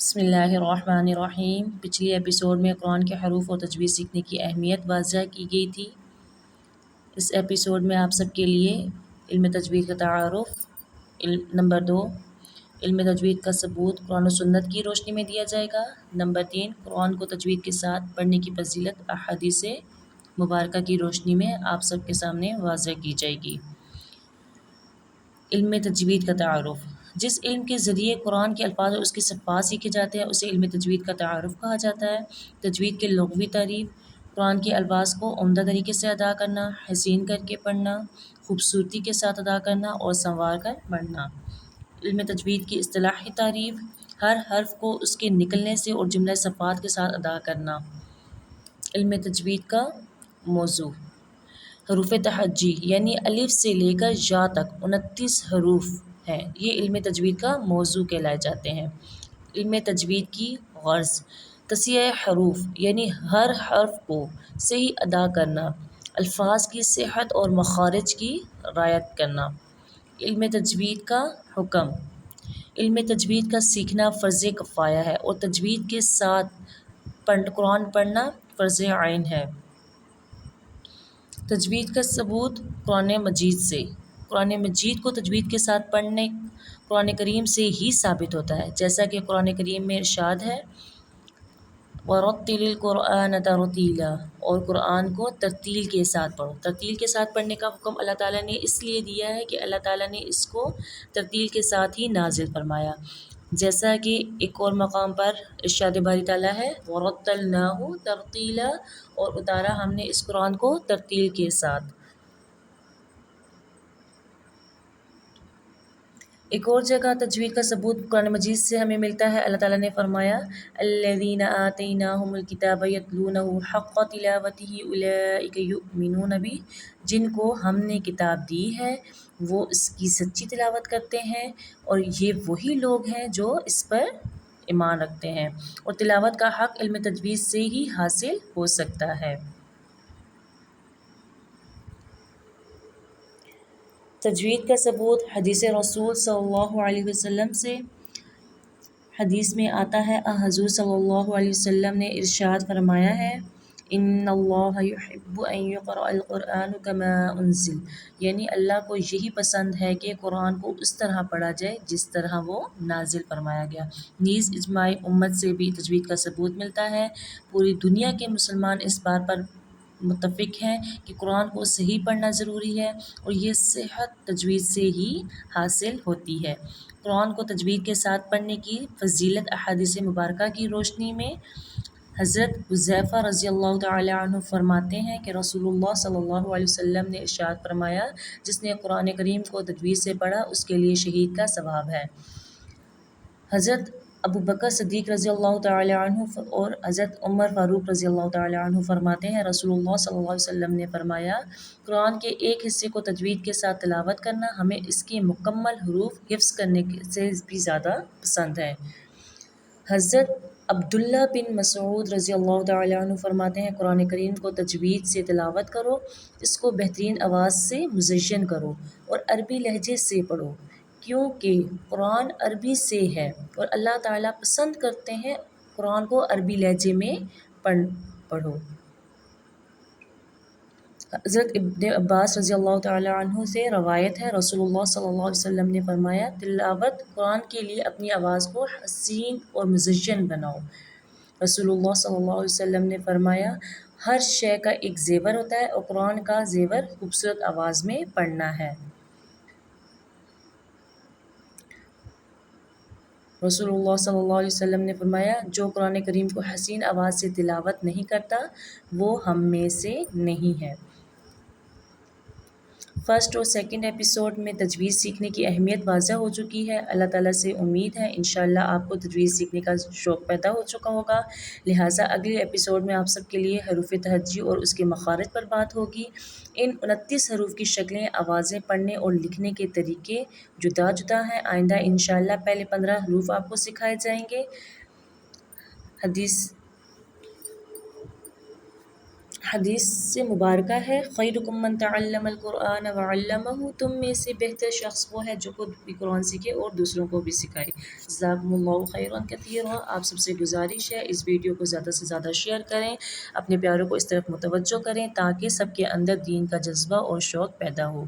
بسم اللہ الرحمن الرحیم۔ پچھلی ایپیسوڈ میں قرآن کے حروف اور تجوید سیکھنے کی اہمیت واضح کی گئی تھی۔ اس ایپیسوڈ میں آپ سب کے لیے علم تجوید کا تعارف، نمبر 2 علم تجوید کا ثبوت قرآن و سنت کی روشنی میں دیا جائے گا۔ نمبر 3 قرآن کو تجوید کے ساتھ پڑھنے کی فضیلت احادیث مبارکہ کی روشنی میں آپ سب کے سامنے واضح کی جائے گی۔ علم تجوید کا تعارف، جس علم کے ذریعے قرآن کے الفاظ اور اس کے صفات سیکھے جاتے ہیں اسے علم تجوید کا تعارف کہا جاتا ہے۔ تجوید کے لغوی تعریف، قرآن کے الفاظ کو عمدہ طریقے سے ادا کرنا، حسین کر کے پڑھنا، خوبصورتی کے ساتھ ادا کرنا اور سنوار کر پڑھنا۔ علم تجوید کی اصطلاحی تعریف، ہر حرف کو اس کے نکلنے سے اور جملہ صفات کے ساتھ ادا کرنا۔ علم تجوید کا موضوع، حروف تہجی یعنی الف سے لے کر یا تک 29 حروف ہیں، یہ علم تجوید کا موضوع کہلائے جاتے ہیں۔ علم تجوید کی غرض، تصحیح حروف یعنی ہر حرف کو صحیح ادا کرنا، الفاظ کی صحت اور مخارج کی رعایت کرنا۔ علم تجوید کا حکم، علم تجوید کا سیکھنا فرض کفایہ ہے اور تجوید کے ساتھ قرآن پڑھنا فرض عین ہے۔ تجوید کا ثبوت قرآن مجید سے، قرآن مجید کو تجوید کے ساتھ پڑھنے قرآن کریم سے ہی ثابت ہوتا ہے، جیسا کہ قرآن کریم میں ارشاد ہے وَرَتِّلِ الْقُرْآنَ تَرْتِيلًا، اور قرآن کو ترتیل کے ساتھ پڑھو۔ ترتیل کے ساتھ پڑھنے کا حکم اللہ تعالیٰ نے اس لیے دیا ہے کہ اللہ تعالیٰ نے اس کو ترتیل کے ساتھ ہی نازل فرمایا، جیسا کہ ایک اور مقام پر ارشاد باری تعالیٰ ہے وَرَتَّلْنَاهُ تَرْتِيلًا، اور اتارا ہم نے اس قرآن کو ترتیل کے ساتھ۔ ایک اور جگہ تجوید کا ثبوت قرآن مجید سے ہمیں ملتا ہے۔ اللہ تعالیٰ نے فرمایا الذین آتیناہم الکتاب یتلونہ حق تلاوتہ اولئک یؤمنون بہ، جن کو ہم نے کتاب دی ہے وہ اس کی سچی تلاوت کرتے ہیں، اور یہ وہی لوگ ہیں جو اس پر ایمان رکھتے ہیں، اور تلاوت کا حق علم تجوید سے ہی حاصل ہو سکتا ہے۔ تجوید کا ثبوت حدیث رسول صلی اللہ علیہ وسلم سے، حدیث میں آتا ہے حضور صلی اللہ علیہ وسلم نے ارشاد فرمایا ہے ان اللہ یحب ان یقرأ القرآن کما انزل، یعنی اللہ کو یہی پسند ہے کہ قرآن کو اس طرح پڑھا جائے جس طرح وہ نازل فرمایا گیا۔ نیز اجماع امت سے بھی تجوید کا ثبوت ملتا ہے۔ پوری دنیا کے مسلمان اس بات پر متفق ہیں کہ قرآن کو صحیح پڑھنا ضروری ہے، اور یہ صحت تجوید سے ہی حاصل ہوتی ہے۔ قرآن کو تجوید کے ساتھ پڑھنے کی فضیلت احادیث مبارکہ کی روشنی میں حضرت حذیفہ رضی اللہ تعالی عنہ فرماتے ہیں کہ رسول اللہ صلی اللہ علیہ وسلم نے ارشاد فرمایا جس نے قرآن کریم کو تجوید سے پڑھا اس کے لیے شہید کا ثواب ہے۔ حضرت ابو بکر صدیق رضی اللہ تعالی عنہ اور حضرت عمر فاروق رضی اللہ تعالی عنہ فرماتے ہیں رسول اللہ صلی اللہ علیہ وسلم نے فرمایا قرآن کے ایک حصے کو تجوید کے ساتھ تلاوت کرنا ہمیں اس کے مکمل حروف حفظ کرنے سے بھی زیادہ پسند ہے۔ حضرت عبداللہ بن مسعود رضی اللہ تعالی عنہ فرماتے ہیں قرآن کریم کو تجوید سے تلاوت کرو، اس کو بہترین آواز سے مزین کرو اور عربی لہجے سے پڑھو، کیونکہ قرآن عربی سے ہے اور اللہ تعالیٰ پسند کرتے ہیں قرآن کو عربی لہجے میں پڑھو۔ حضرت ابن عباس رضی اللہ تعالی عنہ سے روایت ہے رسول اللہ صلی اللہ علیہ وسلم نے فرمایا تلاوت قرآن کے لیے اپنی آواز کو حسین اور مزین بناؤ۔ رسول اللہ صلی اللہ علیہ وسلم نے فرمایا ہر شے کا ایک زیور ہوتا ہے اور قرآن کا زیور خوبصورت آواز میں پڑھنا ہے۔ رسول اللہ صلی اللہ علیہ وسلم نے فرمایا جو قرآن کریم کو حسین آواز سے تلاوت نہیں کرتا وہ ہم میں سے نہیں ہے۔ فرسٹ اور سیکنڈ ایپیسوڈ میں تجوید سیکھنے کی اہمیت واضح ہو چکی ہے۔ اللہ تعالیٰ سے امید ہے انشاءاللہ آپ کو تجوید سیکھنے کا شوق پیدا ہو چکا ہوگا، لہٰذا اگلے ایپیسوڈ میں آپ سب کے لیے حروف تہجی اور اس کے مخارج پر بات ہوگی۔ ان 29 حروف کی شکلیں، آوازیں، پڑھنے اور لکھنے کے طریقے جدا جدا ہیں۔ آئندہ انشاءاللہ پہلے 15 حروف آپ کو سکھائے جائیں گے۔ حدیث سے مبارکہ ہے، خیرکم من تعلم القرآن وعلمہ، تم میں سے بہتر شخص وہ ہے جو خود بھی قرآن سیکھے اور دوسروں کو بھی سکھائے۔ جزاکم اللہ خیرا کثیرا، آپ سب سے گزارش ہے اس ویڈیو کو زیادہ سے زیادہ شیئر کریں، اپنے پیاروں کو اس طرف متوجہ کریں تاکہ سب کے اندر دین کا جذبہ اور شوق پیدا ہو۔